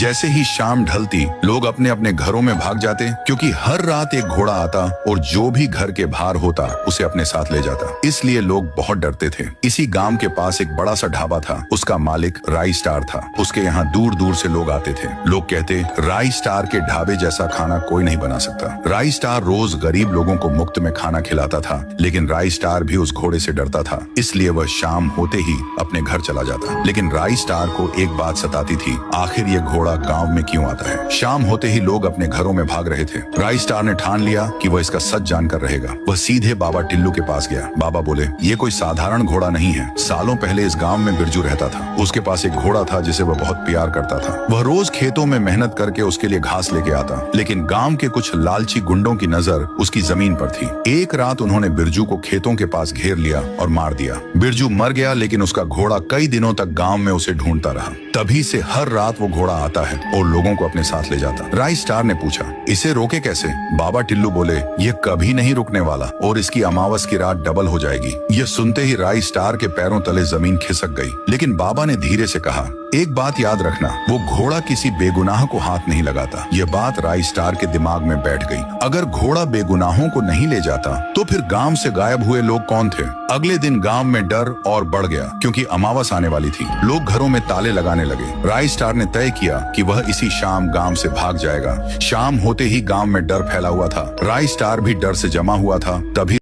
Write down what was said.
जैसे ही शाम ढलती लोग अपने अपने घरों में भाग जाते, क्योंकि हर रात एक घोड़ा आता और जो भी घर के बाहर होता उसे अपने साथ ले जाता। इसलिए लोग बहुत डरते थे। इसी गांव के पास एक बड़ा सा ढाबा था। उसका मालिक राई स्टार था। उसके यहाँ दूर दूर से लोग आते थे। लोग कहते, राई स्टार के ढाबे जैसा खाना कोई नहीं बना सकता। राई स्टार रोज गरीब लोगों को मुफ्त में खाना खिलाता था, लेकिन राई स्टार भी उस घोड़े से डरता था। इसलिए वह शाम होते ही अपने घर चला जाता। लेकिन राई स्टार को एक बात सताती थी, आखिर ये घोड़ा गांव में क्यों आता है। शाम होते ही लोग अपने घरों में भाग रहे थे। राई स्टार ने ठान लिया कि वह इसका सच जानकर रहेगा। वह सीधे बाबा टिल्लू के पास गया। बाबा बोले, ये कोई साधारण घोड़ा नहीं है। सालों पहले इस गांव में बिरजू रहता था। उसके पास एक घोड़ा था जिसे वह बहुत प्यार करता था। वह रोज खेतों में मेहनत करके उसके लिए घास लेके आता, लेकिन गांव के कुछ लालची गुंडों की नजर उसकी जमीन पर थी। एक रात उन्होंने बिरजू को खेतों के पास घेर लिया और मार दिया। बिरजू मर गया, लेकिन उसका घोड़ा कई दिनों तक गांव में उसे ढूंढता रहा। तभी से हर रात वो घोड़ा आता है और लोगों को अपने साथ ले जाता। राई स्टार ने पूछा, इसे रोके कैसे। बाबा टिल्लू बोले, ये कभी नहीं रुकने वाला और इसकी अमावस की रात डबल हो जाएगी। यह सुनते ही राई स्टार के पैरों तले जमीन खिसक गई। लेकिन बाबा ने धीरे से कहा, एक बात याद रखना, वो घोड़ा किसी बेगुनाह को हाथ नहीं लगाता। यह बात राई स्टार के दिमाग में बैठ गई। अगर घोड़ा बेगुनाहों को नहीं ले जाता तो फिर गांव से गायब हुए लोग कौन थे। अगले दिन गांव में डर और बढ़ गया, क्योंकि अमावस आने वाली थी। लोग घरों में ताले लगाने लगे। राई स्टार ने तय किया कि वह इसी शाम गांव से भाग जाएगा। शाम होते ही गांव में डर फैला हुआ था। राई स्टार भी डर से जमा हुआ था। तभी